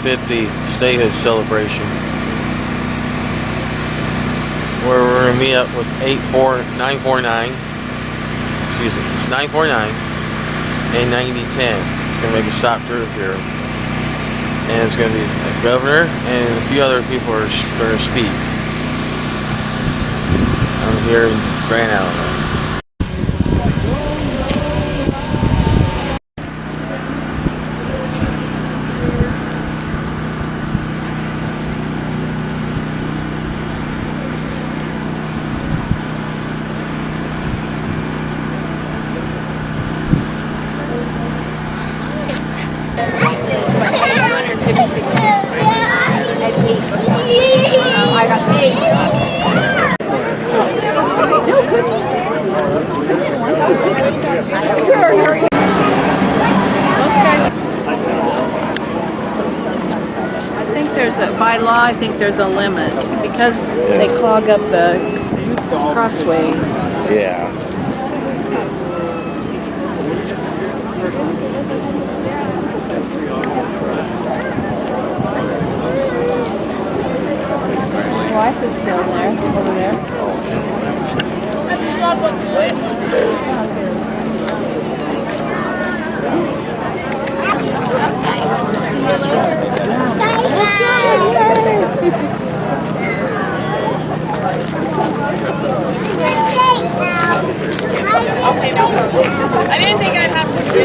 Q150 statehood celebration, where we're gonna meet up with 949. Excuse me, it's 949 and 9010. It's gonna make a stop through here, and it's gonna be the governor and a few other people are gonna speak. I'm here in Grand Island. I got 8. I think by law, I think there's a limit because they clog up the crossways. Yeah. My wife is still there, over there. I didn't think I'd have to do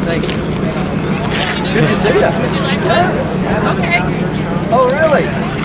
Thanks. It's good to see you. Okay. Oh, really?